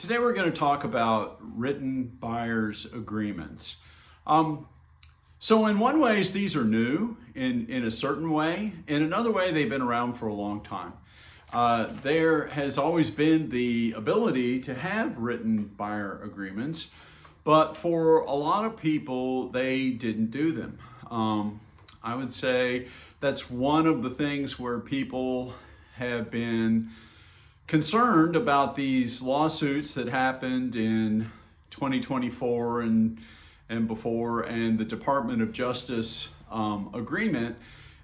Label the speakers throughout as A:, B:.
A: Today we're going to talk about written buyer's agreements. So in one ways, these are new in a certain way. In another way, they've been around for a long time. There has always been the ability to have written buyer agreements, but for a lot of people, they didn't do them. I would say that's one of the things where people have been concerned about these lawsuits that happened in 2024 and before, and the Department of Justice agreement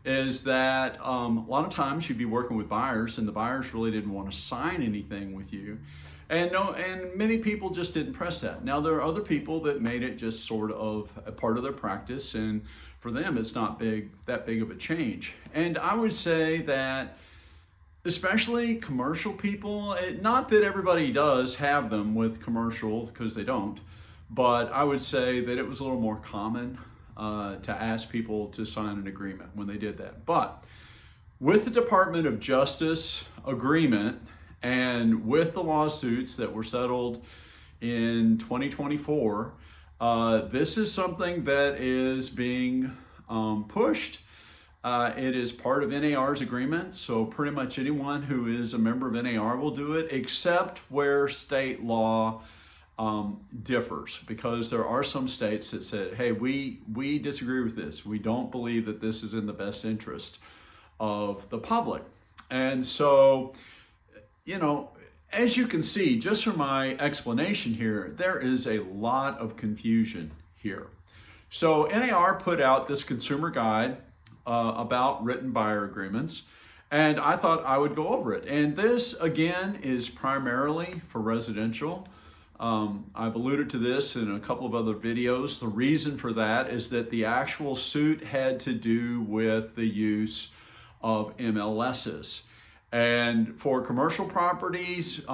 A: is that a lot of times you'd be working with buyers and the buyers really didn't want to sign anything with you. And many people just didn't press that. Now there are other people that made it just sort of a part of their practice, and for them it's not that big of a change. And I would say that especially commercial people, not that everybody does have them with commercial, because they don't, but I would say that it was a little more common to ask people to sign an agreement when they did that. But with the Department of Justice agreement and with the lawsuits that were settled in 2024, this is something that is being pushed. It is part of NAR's agreement, so pretty much anyone who is a member of NAR will do it, except where state law differs, because there are some states that said, hey, we disagree with this. We don't believe that this is in the best interest of the public. And so, as you can see, just from my explanation here, there is a lot of confusion here. So NAR put out this consumer guide about written buyer agreements, and I thought I would go over it. And this, again, is primarily for residential. I've alluded to this in a couple of other videos. The reason for that is that the actual suit had to do with the use of MLSs. And for commercial properties,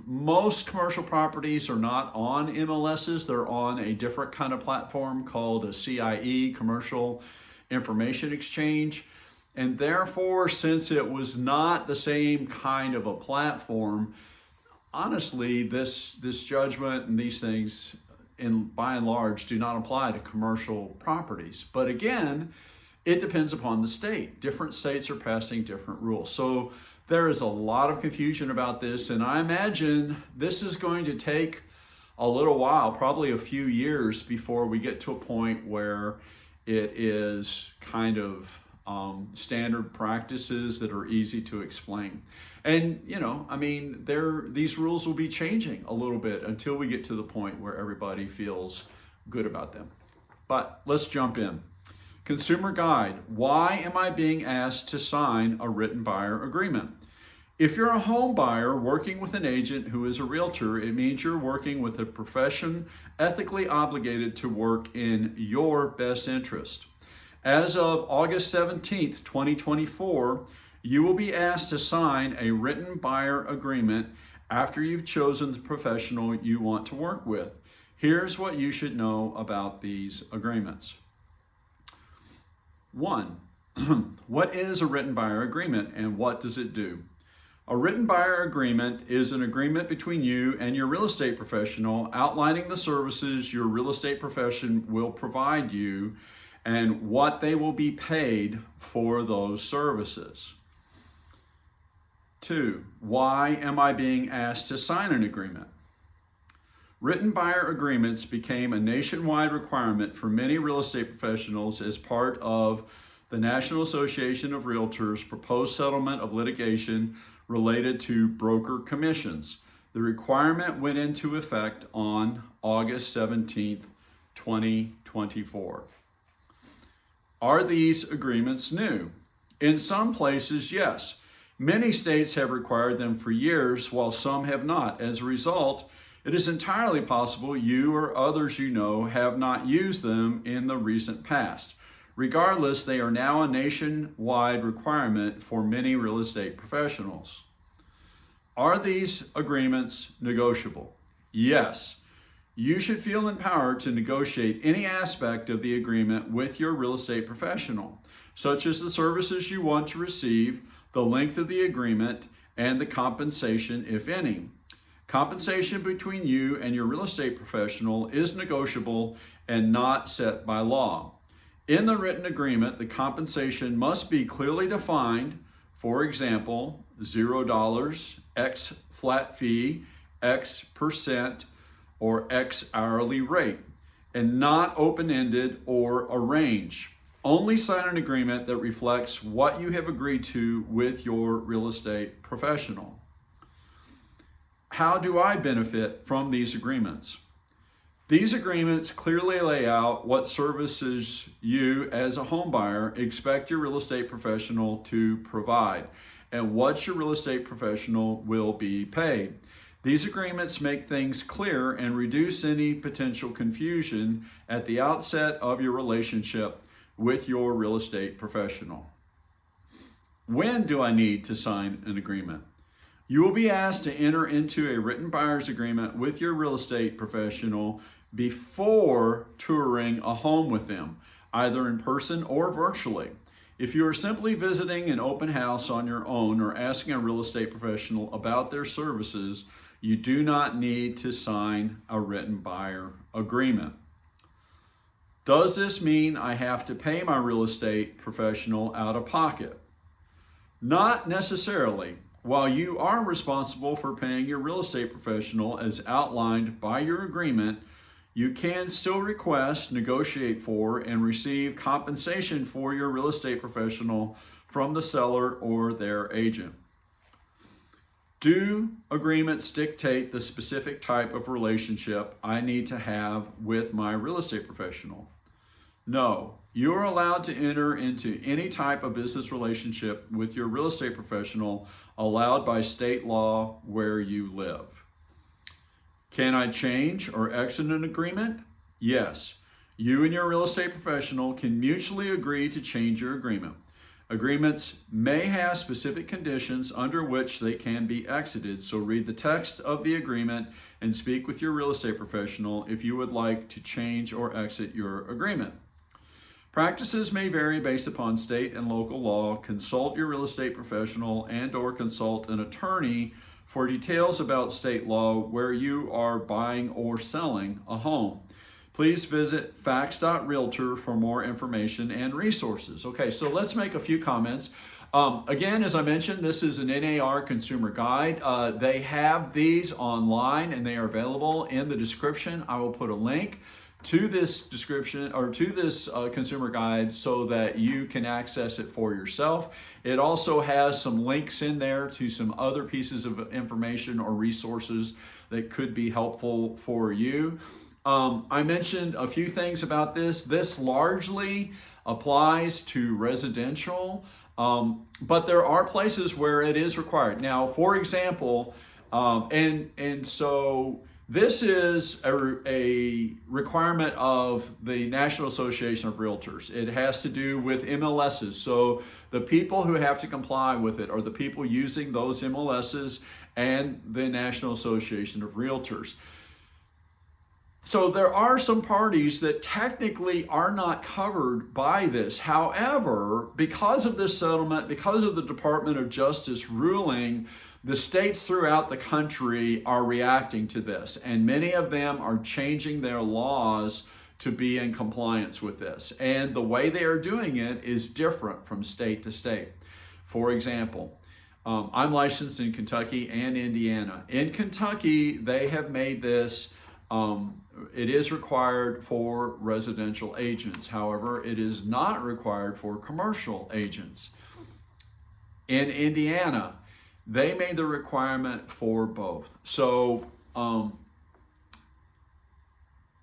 A: most commercial properties are not on MLSs. They're on a different kind of platform called a CIE, Commercial Information Exchange. And therefore, since it was not the same kind of a platform, honestly, this judgment and these things, by and large, do not apply to commercial properties. But again, it depends upon the state. Different states are passing different rules. So there is a lot of confusion about this, and I imagine this is going to take a little while, probably a few years, before we get to a point where it is kind of standard practices that are easy to explain. And these rules will be changing a little bit until we get to the point where everybody feels good about them. But let's jump in. Consumer guide. Why am I being asked to sign a written buyer agreement? If you're a home buyer working with an agent who is a realtor, it means you're working with a profession ethically obligated to work in your best interest. As of August 17th, 2024, you will be asked to sign a written buyer agreement after you've chosen the professional you want to work with. Here's what you should know about these agreements. 1. What is a written buyer agreement and what does it do? A written buyer agreement is an agreement between you and your real estate professional outlining the services your real estate profession will provide you and what they will be paid for those services. 2. Why am I being asked to sign an agreement? Written buyer agreements became a nationwide requirement for many real estate professionals as part of the National Association of Realtors' proposed settlement of litigation related to broker commissions. The requirement went into effect on August 17th, 2024. Are these agreements new? In some places, yes. Many states have required them for years, while some have not. As a result, it is entirely possible you or others you know have not used them in the recent past. Regardless, they are now a nationwide requirement for many real estate professionals. Are these agreements negotiable? Yes. You should feel empowered to negotiate any aspect of the agreement with your real estate professional, such as the services you want to receive, the length of the agreement, and the compensation, if any. Compensation between you and your real estate professional is negotiable and not set by law. In the written agreement, the compensation must be clearly defined. For example, $0, X flat fee, X percent, or X hourly rate, and not open-ended or a range. Only sign an agreement that reflects what you have agreed to with your real estate professional. How do I benefit from these agreements? These agreements clearly lay out what services you as a home buyer expect your real estate professional to provide and what your real estate professional will be paid. These agreements make things clear and reduce any potential confusion at the outset of your relationship with your real estate professional. When do I need to sign an agreement? You will be asked to enter into a written buyer's agreement with your real estate professional before touring a home with them, either in person or virtually. If you are simply visiting an open house on your own or asking a real estate professional about their services, you do not need to sign a written buyer agreement. Does this mean I have to pay my real estate professional out of pocket? Not necessarily. While you are responsible for paying your real estate professional as outlined by your agreement, you can still request, negotiate for, and receive compensation for your real estate professional from the seller or their agent. Do agreements dictate the specific type of relationship I need to have with my real estate professional? No, you are allowed to enter into any type of business relationship with your real estate professional allowed by state law where you live. Can I change or exit an agreement? Yes. You and your real estate professional can mutually agree to change your agreement. Agreements may have specific conditions under which they can be exited, so read the text of the agreement and speak with your real estate professional if you would like to change or exit your agreement. Practices may vary based upon state and local law. Consult your real estate professional and/or consult an attorney for details about state law where you are buying or selling a home. Please visit facts.realtor for more information and resources. Okay, so let's make a few comments. Again, as I mentioned, this is an NAR Consumer Guide. They have these online and they are available in the description. I will put a link to this description or to this consumer guide so that you can access it for yourself. It also has some links in there to some other pieces of information or resources that could be helpful for you. I mentioned a few things about this. This largely applies to residential, but there are places where it is required. Now, for example, so this is a requirement of the National Association of Realtors. It has to do with MLSs. So the people who have to comply with it are the people using those MLSs and the National Association of Realtors. So there are some parties that technically are not covered by this. However, because of this settlement, because of the Department of Justice ruling, the states throughout the country are reacting to this, and many of them are changing their laws to be in compliance with this. And the way they are doing it is different from state to state. For example, I'm licensed in Kentucky and Indiana. In Kentucky, they have made this it is required for residential agents. However, it is not required for commercial agents. In Indiana, they made the requirement for both. So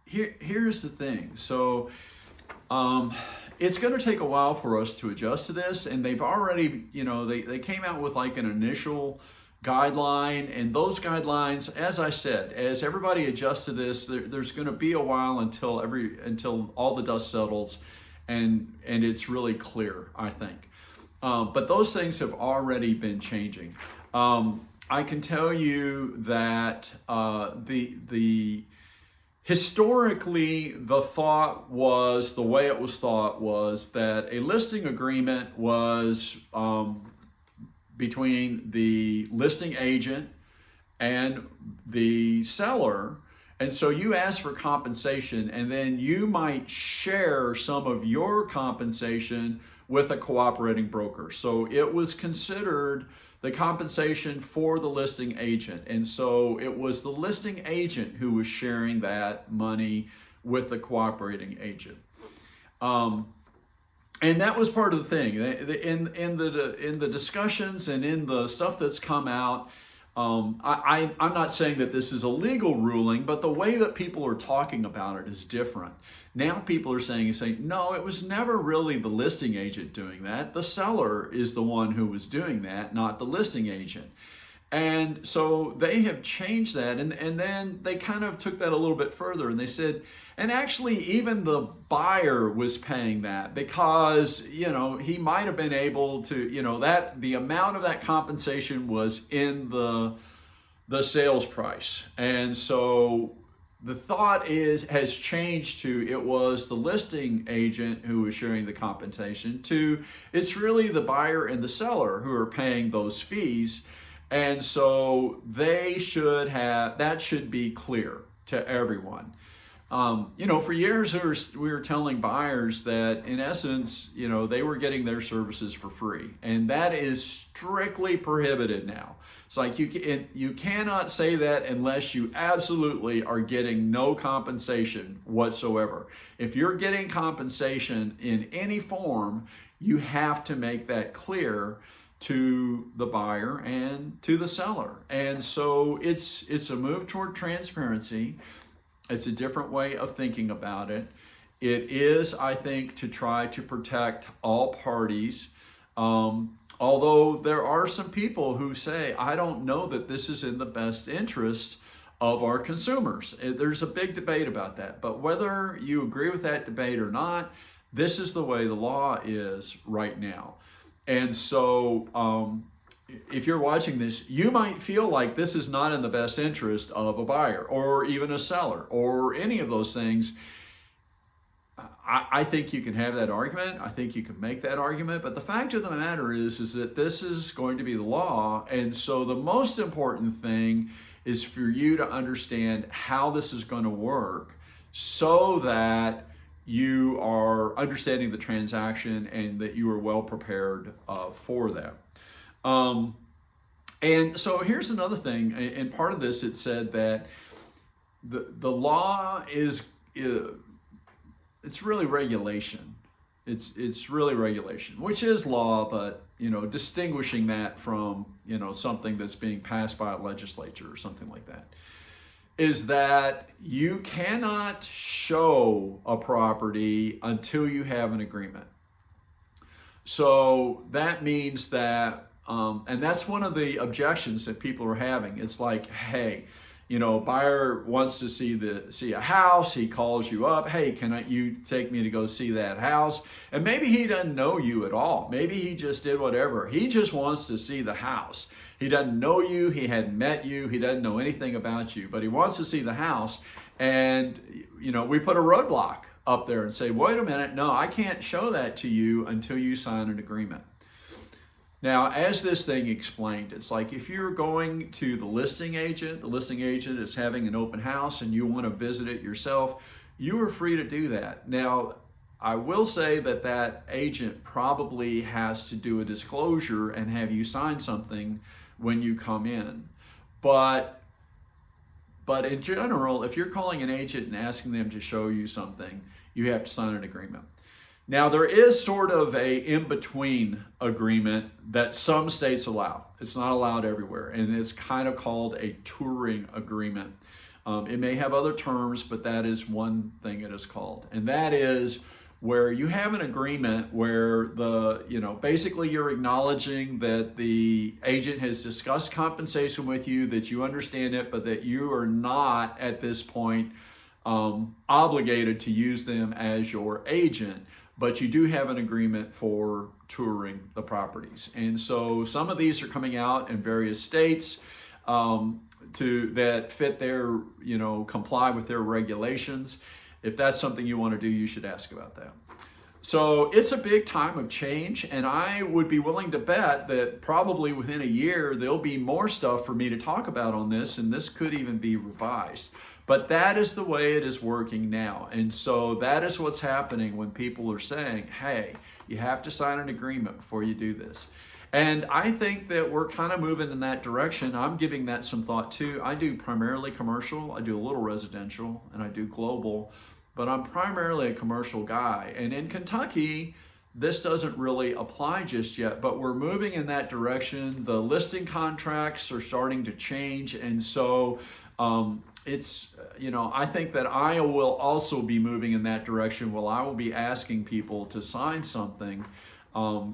A: here's the thing. So it's going to take a while for us to adjust to this, and they've already, they came out with like an initial guideline, and those guidelines, as I said, as everybody adjusts to this, there's going to be a while until all the dust settles and it's really clear, I think. But those things have already been changing. I can tell you that historically, the way it was thought was that a listing agreement was between the listing agent and the seller. And so you ask for compensation, and then you might share some of your compensation with a cooperating broker. So it was considered the compensation for the listing agent. And so it was the listing agent who was sharing that money with the cooperating agent. And that was part of the thing. In the discussions and in the stuff that's come out, I'm not saying that this is a legal ruling, but the way that people are talking about it is different. Now people are saying, no, it was never really the listing agent doing that. The seller is the one who was doing that, not the listing agent. And so they have changed that, and then they kind of took that a little bit further, and they said, and actually even the buyer was paying that, because, you know, he might have been able to, you know, that the amount of that compensation was in the sales price. And so the thought has changed to, it was the listing agent who was sharing the compensation, to it's really the buyer and the seller who are paying those fees. And so they should have, that should be clear to everyone. You know, for years we were telling buyers that in essence, you know, they were getting their services for free, and that is strictly prohibited now. It's like you cannot say that unless you absolutely are getting no compensation whatsoever. If you're getting compensation in any form, you have to make that clear to the buyer and to the seller. And so it's a move toward transparency. It's a different way of thinking about it. It is, I think, to try to protect all parties. Although there are some people who say, I don't know that this is in the best interest of our consumers. There's a big debate about that. But whether you agree with that debate or not, this is the way the law is right now. And so if you're watching this, you might feel like this is not in the best interest of a buyer or even a seller or any of those things. I think you can have that argument. I think you can make that argument. But the fact of the matter is that this is going to be the law. And so the most important thing is for you to understand how this is going to work, so that you are understanding the transaction and that you are well prepared for that. And so here's another thing. And part of this, it said that the law is, it's really regulation. It's really regulation, which is law, but, you know, distinguishing that from, you know, something that's being passed by a legislature or something like that, is that you cannot show a property until you have an agreement. So that means that, and that's one of the objections that people are having. It's like, hey, you know, buyer wants to see a house. He calls you up. Hey, can you take me to go see that house? And maybe he doesn't know you at all. Maybe he just did whatever. He just wants to see the house. He doesn't know you. He hadn't met you. He doesn't know anything about you, but he wants to see the house. And, you know, we put a roadblock up there and say, wait a minute, no, I can't show that to you until you sign an agreement. Now, as this thing explained, it's like if you're going to the listing agent is having an open house and you want to visit it yourself, you are free to do that. Now, I will say that agent probably has to do a disclosure and have you sign something when you come in. But in general, if you're calling an agent and asking them to show you something, you have to sign an agreement. Now, there is sort of a in-between agreement that some states allow. It's not allowed everywhere, and it's kind of called a touring agreement. It may have other terms, but that is one thing it is called. And that is where you have an agreement where basically you're acknowledging that the agent has discussed compensation with you, that you understand it, but that you are not at this point obligated to use them as your agent. But you do have an agreement for touring the properties. And so some of these are coming out in various states that fit their, comply with their regulations. If that's something you want to do, you should ask about that. So it's a big time of change, and I would be willing to bet that probably within a year there'll be more stuff for me to talk about on this, and this could even be revised. But that is the way it is working now. And so that is what's happening when people are saying, hey, you have to sign an agreement before you do this. And I think that we're kind of moving in that direction. I'm giving that some thought too. I do primarily commercial, I do a little residential, and I do global, but I'm primarily a commercial guy. And in Kentucky, this doesn't really apply just yet, but we're moving in that direction. The listing contracts are starting to change. And so it's, I think that I will also be moving in that direction. Well, I will be asking people to sign something for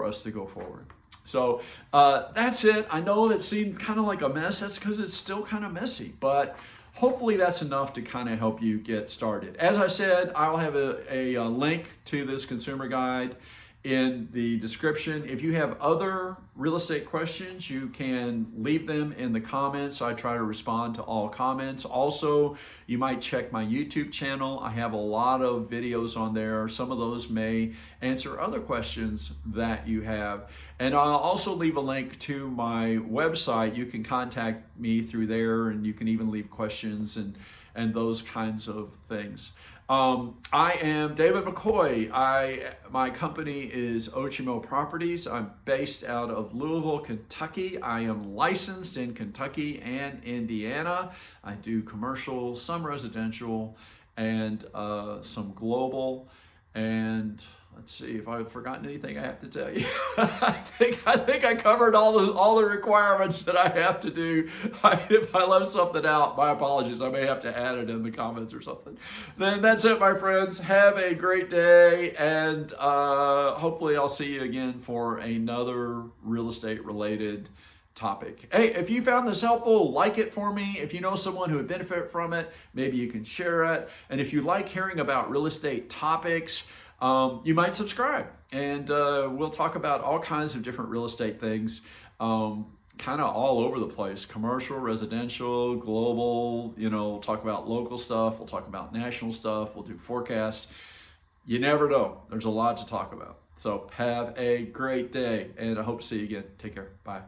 A: us to go forward. So that's it. I know that seemed kind of like a mess. That's because it's still kind of messy, but hopefully that's enough to kind of help you get started. As I said, I'll have a link to this consumer guide in the description. If you have other real estate questions, you can leave them in the comments. I try to respond to all comments. Also, you might check my YouTube channel. I have a lot of videos on there. Some of those may answer other questions that you have. And I'll also leave a link to my website. You can contact me through there, and you can even leave questions and those kinds of things. I am David McCoy. My company is Otimo Properties. I'm based out of Louisville, Kentucky. I am licensed in Kentucky and Indiana. I do commercial, some residential, and some global. And let's see if I've forgotten anything I have to tell you. I think I covered all the requirements that I have to do. If I left something out, my apologies. I may have to add it in the comments or something. Then that's it, my friends. Have a great day, and hopefully I'll see you again for another real estate related topic. Hey, if you found this helpful, like it for me. If you know someone who would benefit from it, maybe you can share it. And if you like hearing about real estate topics, you might subscribe, and we'll talk about all kinds of different real estate things, kind of all over the place: commercial, residential, global. We'll talk about local stuff, we'll talk about national stuff, we'll do forecasts. You never know. There's a lot to talk about. So have a great day, and I hope to see you again. Take care. Bye.